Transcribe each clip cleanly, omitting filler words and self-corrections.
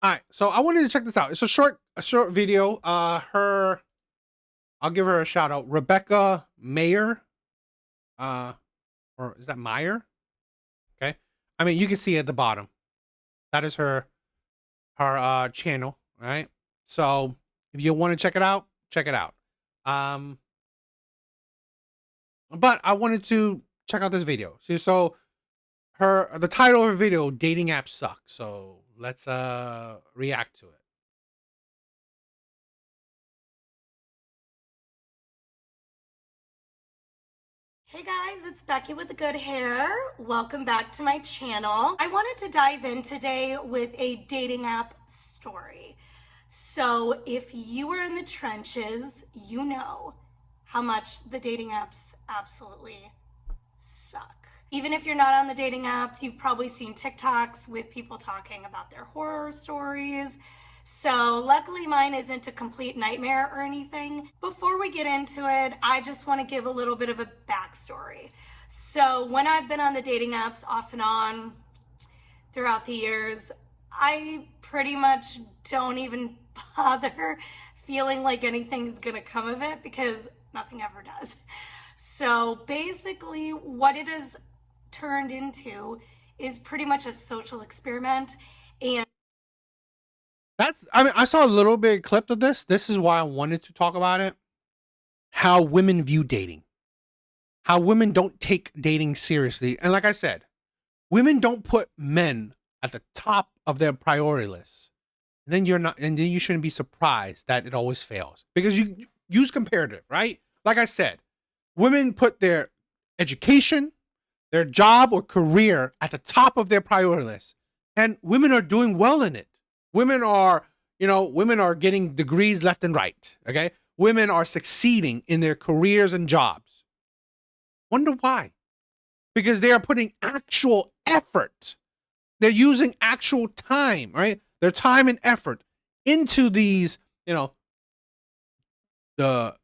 All right, so I wanted to check this out. It's a short video. I'll give her a shout out. Rebecca Mayer, uh, or is that Meyer? Okay, I mean you can see at the bottom. That is her channel. All right, so if you want to check it out, check it out. Um, but I wanted to check out this video. So the title of her video, "Dating apps suck." So let's react to it. Hey guys, it's Becky with the good hair. Welcome back to my channel. I wanted to dive in today with a dating app story. So if you are in the trenches, you know how much the dating apps absolutely suck. Even if you're not on the dating apps, you've probably seen TikToks with people talking about their horror stories. So luckily mine isn't a complete nightmare or anything. Before we get into it, I just want to give a little bit of a backstory. So when I've been on the dating apps off and on throughout the years, I pretty much don't even bother feeling like anything's gonna come of it because nothing ever does. So basically what it has turned into is pretty much a social experiment. And I mean, I saw a little bit clip of this. This is why I wanted to talk about it. How women view dating. How women don't take dating seriously. And like I said, women don't put men at the top of their priority list. And then you shouldn't be surprised that it always fails. Because you use comparative, right? Like I said, women put their education, their job or career at the top of their priority list. And women are doing well in it. Women are getting degrees left and right. Okay. Women are succeeding in their careers and jobs. Wonder why? Because they are putting actual effort. They're using actual time, right? Their time and effort into these, the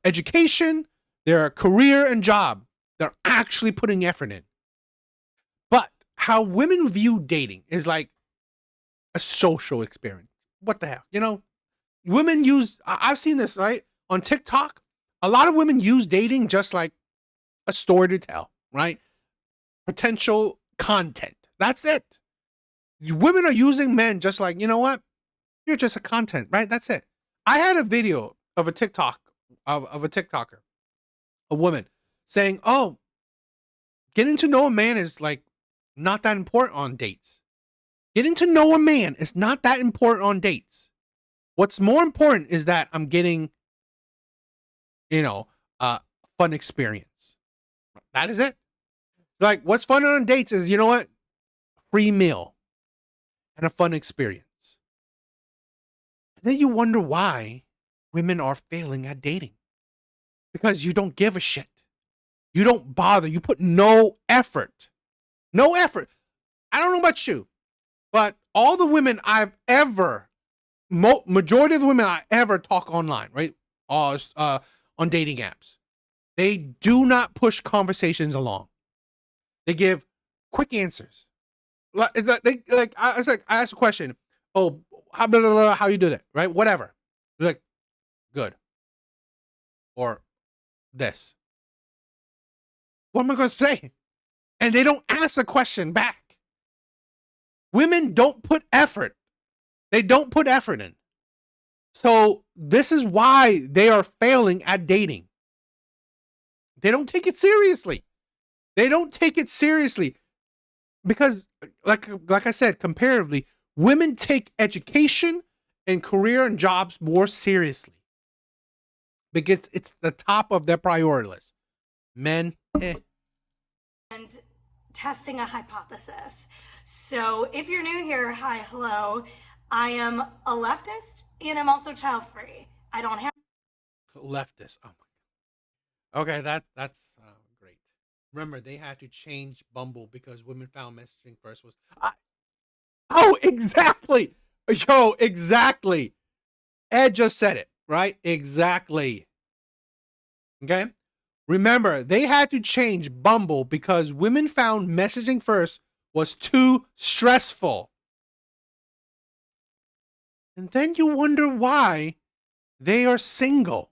education, their career and job. They're actually putting effort in. But how women view dating is like a social experience. What the hell? Women use, I've seen this, right? On TikTok, a lot of women use dating just like a story to tell, right? Potential content. That's it. Women are using men just like, you know what? You're just a content, right? That's it. I had a video of a TikTok, of a TikToker, a woman, saying, oh, getting to know a man is like not that important on dates. Getting to know a man is not that important on dates. What's more important is that I'm getting, a fun experience. That is it. Like, what's fun on dates is, you know what? Free meal and a fun experience. And then you wonder why women are failing at dating. Because you don't give a shit. You don't bother. You put no effort. No effort. I don't know about you, but all the women I've ever, majority of the women I ever talk online, right? On dating apps, they do not push conversations along. They give quick answers. I asked a question. Oh, how you do that? Right? Whatever. They're like, good. Or this. What am I going to say? And they don't ask a question back. Women don't put effort. They don't put effort in. So this is why they are failing at dating. They don't take it seriously. They don't take it seriously because, like I said, comparatively, women take education and career and jobs more seriously because it's the top of their priority list. Men, and testing a hypothesis. So if you're new here, hi, hello. I am a leftist and I'm also child free. I don't have leftist. Oh my. Okay, that's great. Remember, they had to change Bumble because women found messaging first was. Oh, exactly. Yo, exactly. Ed just said it, right? Exactly. Okay. Remember, they had to change Bumble because women found messaging first was too stressful. And then you wonder why they are single.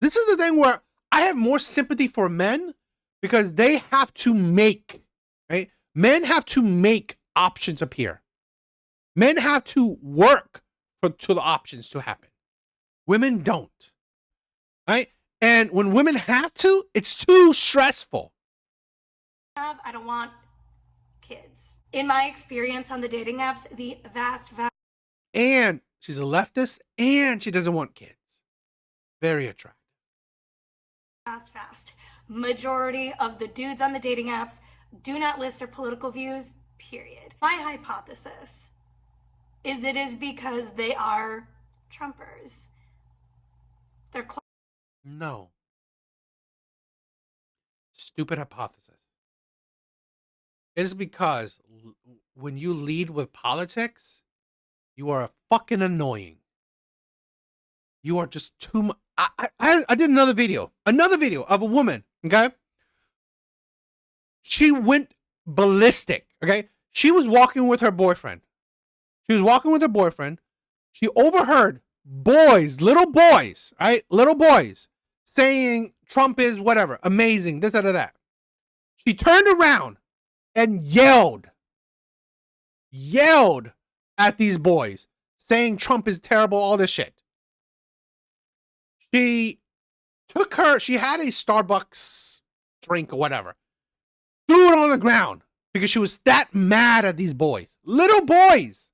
This is the thing where I have more sympathy for men because they have to make, right? Men have to make options appear. Men have to work to the options to happen. Women don't, right? And when women have to, it's too stressful. I don't want kids. In my experience on the dating apps, the vast And she's a leftist and she doesn't want kids. Very attractive. fast majority of the dudes on the dating apps do not list their political views, period. My hypothesis is it is because they are Trumpers. They're No. Stupid hypothesis. It is because when you lead with politics, you are fucking annoying. You are just too much. I did another video of a woman, okay? She went ballistic, okay? She was walking with her boyfriend. She overheard boys, little boys, right? Little boys saying Trump is whatever, amazing, this, that. She turned around and yelled at these boys saying Trump is terrible, all this shit. She had a Starbucks drink or whatever, threw it on the ground because she was that mad at these boys, little boys.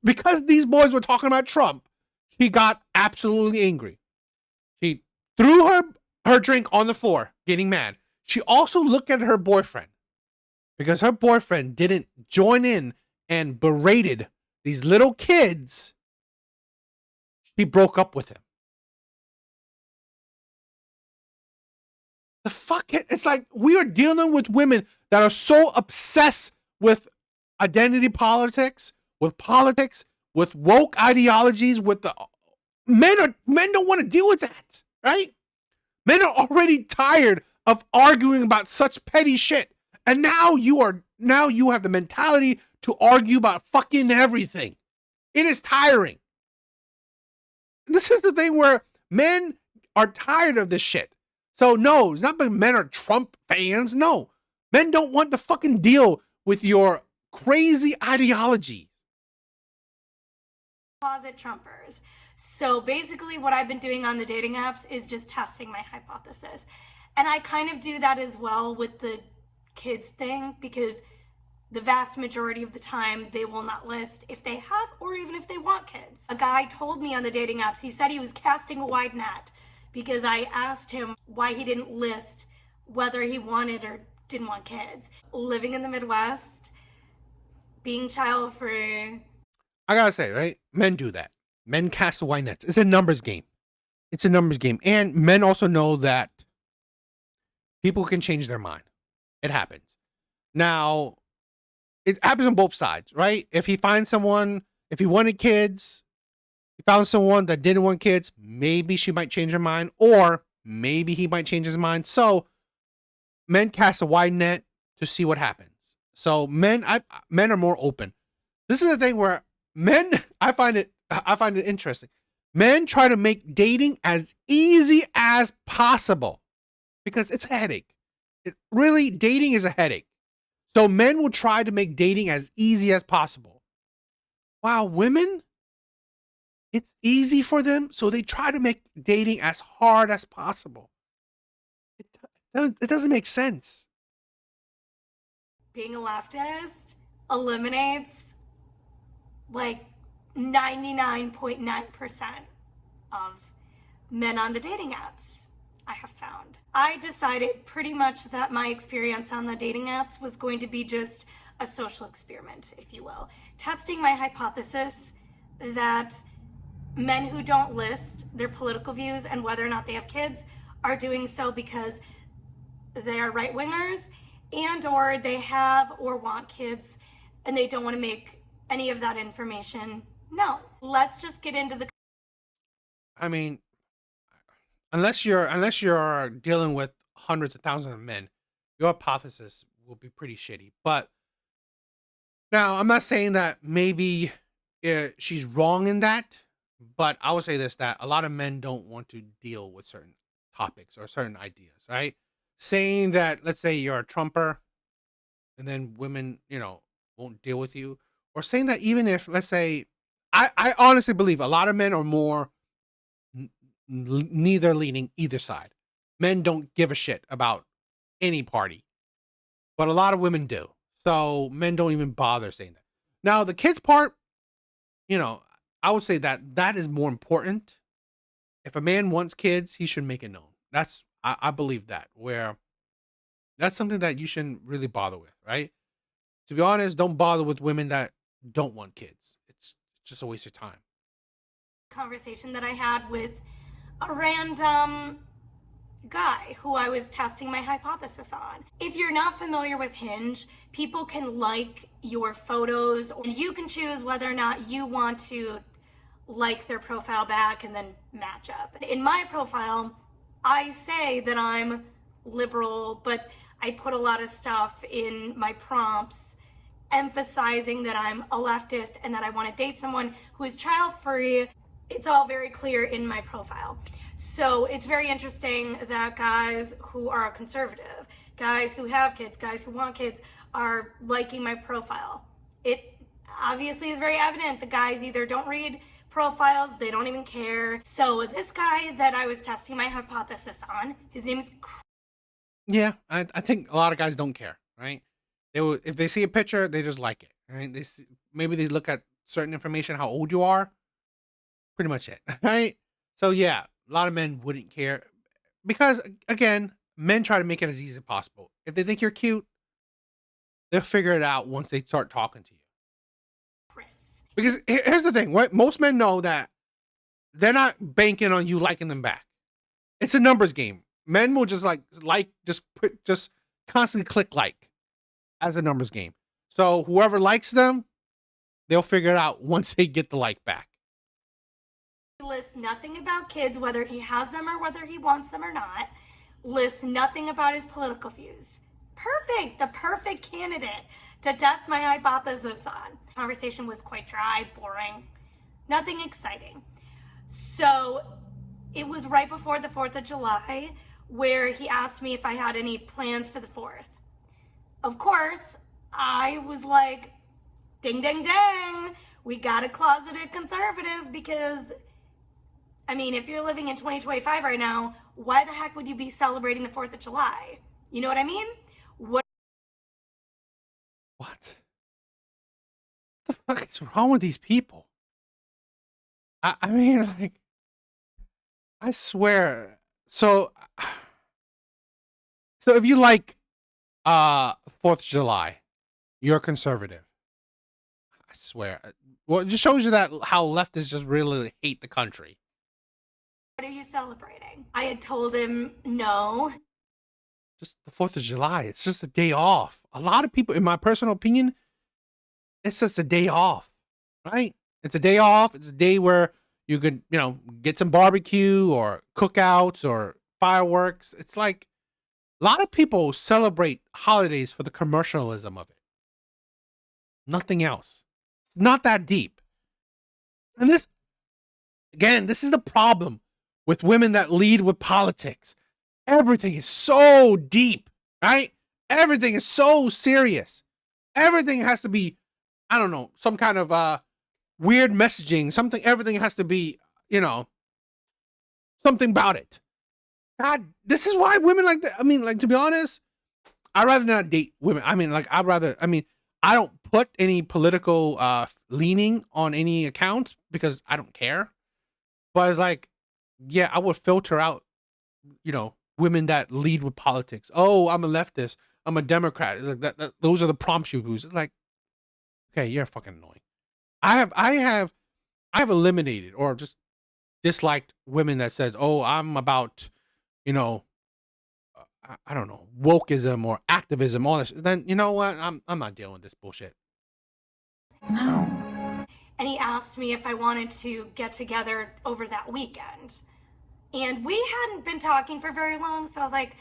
Because these boys were talking about Trump, she got absolutely angry. She threw her drink on the floor, getting mad. She also looked at her boyfriend because her boyfriend didn't join in and berated these little kids. She broke up with him. The fuck it? It's like we are dealing with women that are so obsessed with identity politics, with woke ideologies, with the men don't want to deal with that, right? Men are already tired of arguing about such petty shit. And now you have the mentality to argue about fucking everything. It is tiring. This is the thing where men are tired of this shit. So no, it's not that men are Trump fans. No. Men don't want to fucking deal with your crazy ideology. Closet Trumpers. So basically what I've been doing on the dating apps is just testing my hypothesis. And I kind of do that as well with the kids thing because the vast majority of the time they will not list if they have or even if they want kids. A guy told me on the dating apps, he said he was casting a wide net because I asked him why he didn't list whether he wanted or didn't want kids. Living in the Midwest, being child free. I gotta say, right? Men do that. Men cast wide nets. It's a numbers game. And men also know that people can change their mind. It happens. Now, it happens on both sides, right? If he wanted kids, he found someone that didn't want kids, maybe she might change her mind, or maybe he might change his mind. So men cast a wide net to see what happens. So men are more open. This is the thing where men, I find it interesting. Men try to make dating as easy as possible because it's a headache. Dating is a headache. So men will try to make dating as easy as possible. While women, it's easy for them, so they try to make dating as hard as possible. It doesn't make sense. Being a leftist eliminates like 99.9% of men on the dating apps, I have found. I decided pretty much that my experience on the dating apps was going to be just a social experiment, if you will. Testing my hypothesis that men who don't list their political views and whether or not they have kids are doing so because they are right-wingers and or they have or want kids and they don't want to make any of that information known. Let's just get into the... I mean, unless you're dealing with hundreds of thousands of men, your hypothesis will be pretty shitty. But Now, I'm not saying that maybe she's wrong in that, but I would say this, that a lot of men don't want to deal with certain topics or certain ideas, right? Saying that, let's say you're a Trumper and then women, won't deal with you, or saying that even if, let's say, I honestly believe a lot of men are more neither leaning either side. Men don't give a shit about any party, but a lot of women do. So men don't even bother saying that. Now, the kids part, you know, I would say that that is more important. If a man wants kids, he should make it known. I believe that, where that's something that you shouldn't really bother with, right? To be honest, don't bother with women that don't want kids. It's just a waste of time. Conversation that I had with a random guy who I was testing my hypothesis on. If you're not familiar with Hinge, people can like your photos, and you can choose whether or not you want to like their profile back and then match up. In my profile, I say that I'm liberal, but I put a lot of stuff in my prompts emphasizing that I'm a leftist and that I want to date someone who is child-free. It's all very clear in my profile. So it's very interesting that guys who are conservative, guys who have kids, guys who want kids, are liking my profile. It obviously is very evident the guys either don't read profiles, they don't even care. So this guy that I was testing my hypothesis on, his name is... Yeah, I think a lot of guys don't care, right? They will, if they see a picture, they just like it, right? Maybe they look at certain information, how old you are, pretty much it, right? So yeah, a lot of men wouldn't care because, again, men try to make it as easy as possible. If they think you're cute, they'll figure it out once they start talking to you. Chris. Because here's the thing, what most men know, that they're not banking on you liking them back. It's a numbers game. Men will just just constantly click like as a numbers game. So whoever likes them, they'll figure it out once they get the like back. Lists nothing about kids, whether he has them or whether he wants them or not. Lists nothing about his political views. Perfect, the perfect candidate to test my hypothesis on. Conversation was quite dry, boring, nothing exciting. So it was right before the 4th of July where he asked me if I had any plans for the 4th. Of course, I was like, ding, ding, ding. We got a closeted conservative because, I mean, if you're living in 2025 right now, why the heck would you be celebrating the 4th of July? You know what I mean? What The fuck is wrong with these people? I mean, like, I swear. So if you like 4th of July, you're conservative. I swear. Well, it just shows you that how leftists just really hate the country. are you celebrating? I had told him no. Just the 4th of July. It's just a day off. A lot of people, in my personal opinion, it's just a day off, right? It's a day off. It's a day where you could, get some barbecue or cookouts or fireworks. It's like a lot of people celebrate holidays for the commercialism of it. Nothing else. It's not that deep. And this, again, this is the problem with women that lead with politics. Everything is so deep, right? Everything is so serious. Everything has to be, I don't know, some kind of weird messaging, something, everything has to be, something about it. God, this is why women like that. I mean, like, to be honest, I'd rather not date women. I mean, like, I don't put any political leaning on any accounts because I don't care. But it's like, yeah, I would filter out, women that lead with politics. Oh, I'm a leftist. I'm a Democrat. Like those are the prompts you use. It's like, okay, you're fucking annoying. I have eliminated or just disliked women that says, "Oh, I'm about, I don't know, wokeism or activism, all this." Then you know what? I'm not dealing with this bullshit. No. And he asked me if I wanted to get together over that weekend. And we hadn't been talking for very long, so I was like,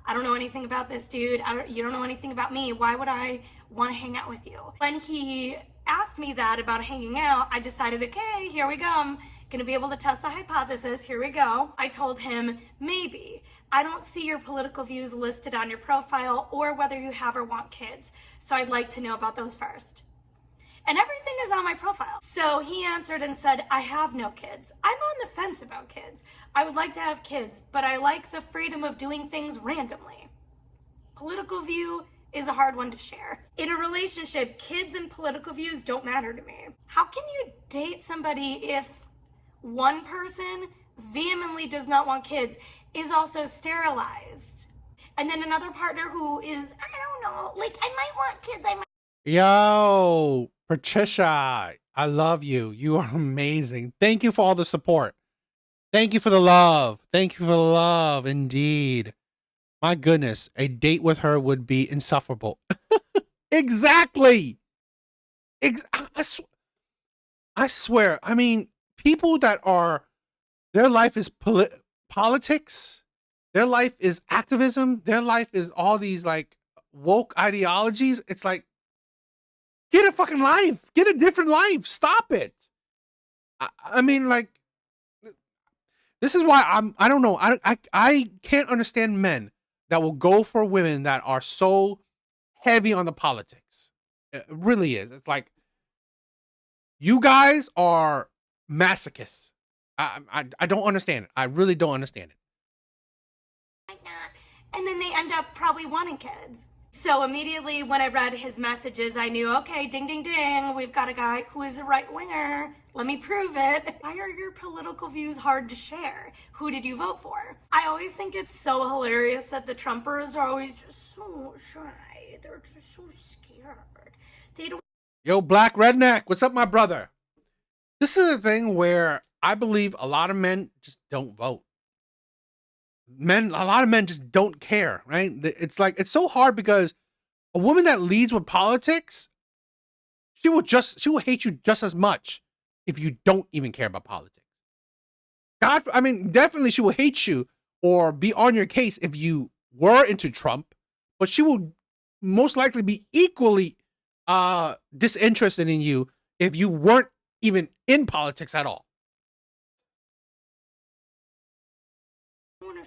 I don't know anything about this dude. You don't know anything about me. Why would I want to hang out with you? When he asked me that about hanging out, I decided, okay, here we go. I'm going to be able to test the hypothesis. Here we go. I told him, maybe. I don't see your political views listed on your profile or whether you have or want kids. So I'd like to know about those first. And everything is on my profile. So he answered and said, I have no kids. I'm on the fence about kids. I would like to have kids, but I like the freedom of doing things randomly. Political view is a hard one to share. In a relationship, kids and political views don't matter to me. How can you date somebody if one person vehemently does not want kids, is also sterilized, and then another partner who is, I don't know, like, I might want kids, I might. Yo, Patricia, I love you. You are amazing. Thank you for all the support. Thank you for the love. Thank you for the love, indeed. My goodness, a date with her would be insufferable. Exactly. I swear. I mean, people that are, their life is politics. Their life is activism. Their life is all these like woke ideologies. It's like, get a fucking life. Get a different life. Stop it. I mean, like, this is why I don't know. I can't understand men that will go for women that are so heavy on the politics. It really is. It's like, you guys are masochists. I don't understand it. I really don't understand it. And then they end up probably wanting kids. So immediately when I read his messages, I knew, okay, ding, ding, ding, we've got a guy who is a right winger. Let me prove it. Why are your political views hard to share? Who did you vote for? I always think it's so hilarious that the Trumpers are always just so shy. They're just so scared. They don't. Yo, Black Redneck, what's up, my brother? This is a thing where I believe a lot of men just don't vote. A lot of men just don't care, right? It's like, it's so hard because a woman that leads with politics, she will hate you just as much if you don't even care about politics. Definitely she will hate you or be on your case if you were into Trump, but she will most likely be equally disinterested in you if you weren't even in politics at all.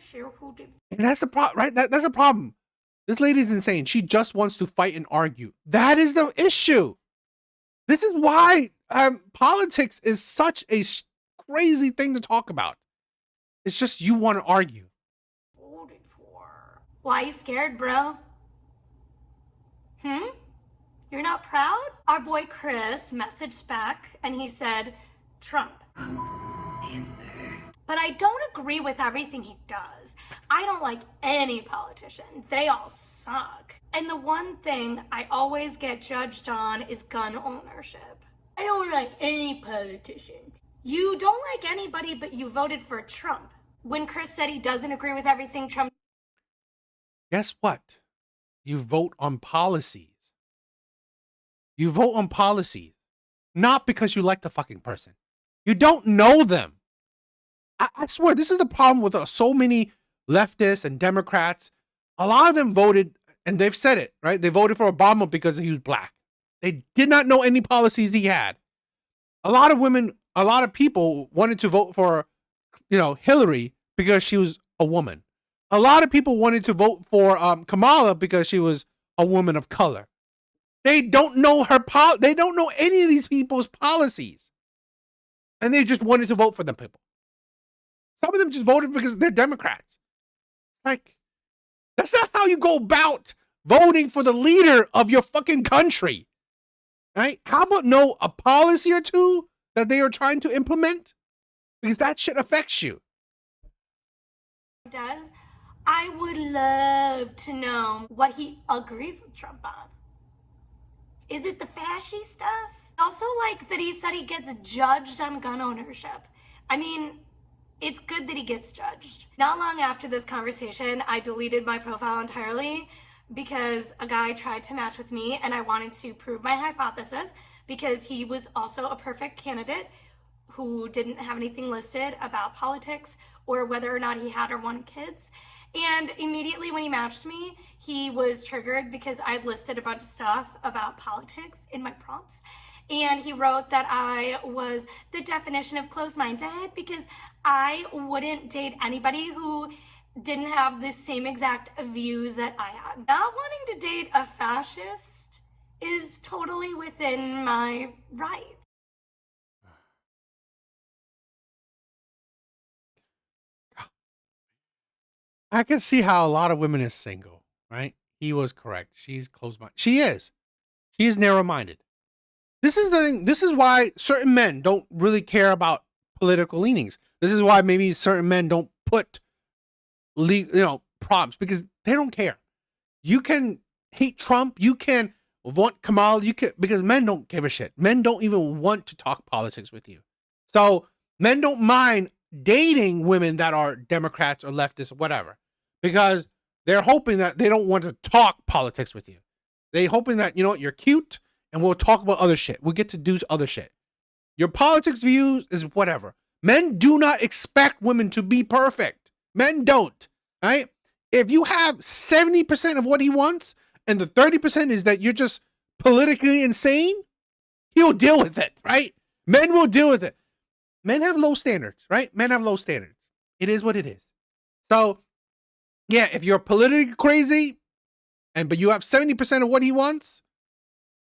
Share who did. And that's the problem, right? That's a problem. This lady's insane. She just wants to fight and argue. That is the issue. This is why politics is such a crazy thing to talk about. It's just you want to argue. Voted for. Why are you scared, bro? You're not proud? Our boy Chris messaged back and he said, Trump. Answer. But I don't agree with everything he does. I don't like any politician. They all suck. And the one thing I always get judged on is gun ownership. I don't like any politician. You don't like anybody, but you voted for Trump. When Chris said he doesn't agree with everything Trump... Guess what? You vote on policies. You vote on policies. Not because you like the fucking person. You don't know them. I swear, this is the problem with so many leftists and Democrats. A lot of them voted, and they've said it, right? They voted for Obama because he was black. They did not know any policies he had. A lot of people wanted to vote for, Hillary because she was a woman. A lot of people wanted to vote for Kamala because she was a woman of color. They don't know they don't know any of these people's policies. And they just wanted to vote for them people. Some of them just voted because they're Democrats. Like, that's not how you go about voting for the leader of your fucking country. Right? How about know a policy or two that they are trying to implement? Because that shit affects you. Does. I would love to know what he agrees with Trump on. Is it the fashy stuff? I also like that he said he gets judged on gun ownership. I mean, it's good that he gets judged. Not long after this conversation, I deleted my profile entirely because a guy tried to match with me and I wanted to prove my hypothesis because he was also a perfect candidate who didn't have anything listed about politics or whether or not he had or wanted kids. And immediately when he matched me, he was triggered because I'd listed a bunch of stuff about politics in my prompts. And he wrote that I was the definition of closed-minded because I wouldn't date anybody who didn't have the same exact views that I had. Not wanting to date a fascist is totally within my rights. I can see how a lot of women is single, right? He was correct. She's closed-minded. She is. She is narrow-minded. This is the thing. This is why certain men don't really care about political leanings. This is why maybe certain men don't put prompts, because they don't care. You can hate Trump. You can want Kamal. You can, because men don't give a shit. Men don't even want to talk politics with you. So men don't mind dating women that are Democrats or leftists or whatever, because they're hoping that they don't want to talk politics with you. They're hoping that, you're cute and we'll talk about other shit. We'll get to do other shit. Your politics views is whatever. Men do not expect women to be perfect. Men don't, right? If you have 70% of what he wants and the 30% is that you're just politically insane, he'll deal with it, right? Men will deal with it. Men have low standards, right? Men have low standards. It is what it is. So, yeah, if you're politically crazy but you have 70% of what he wants,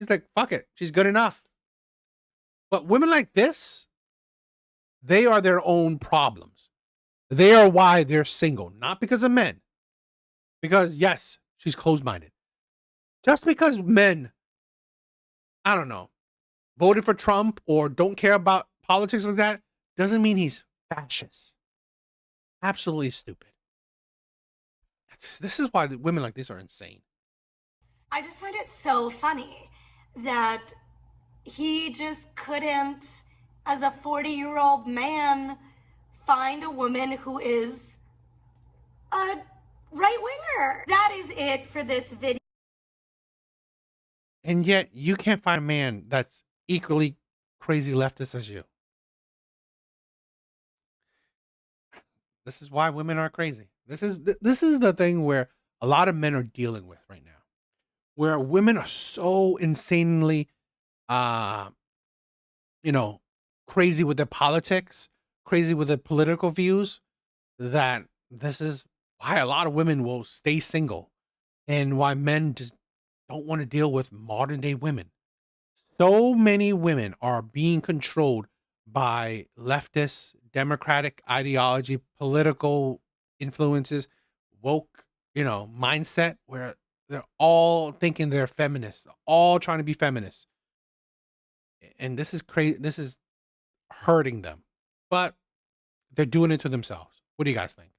he's like, fuck it. She's good enough. But women like this, they are their own problems. They are why they're single, not because of men. Because, yes, she's closed-minded. Just because men, I don't know, voted for Trump or don't care about politics like that, doesn't mean he's fascist. Absolutely stupid. This is why women like this are insane. I just find it so funny that he just couldn't, as a 40-year-old man, find a woman who is a right-winger. That is it for this video. And yet you can't find a man that's equally crazy leftist as you. This is why women are crazy. This is the thing where a lot of men are dealing with right now, where women are so insanely, uh, crazy with their politics, crazy with their political views, that this is why a lot of women will stay single, and why men just don't want to deal with modern day women. So many women are being controlled by leftist, democratic ideology, political influences, woke, mindset, where they're all thinking they're feminists, all trying to be feminists. And this is crazy. This is hurting them, but they're doing it to themselves. What do you guys think?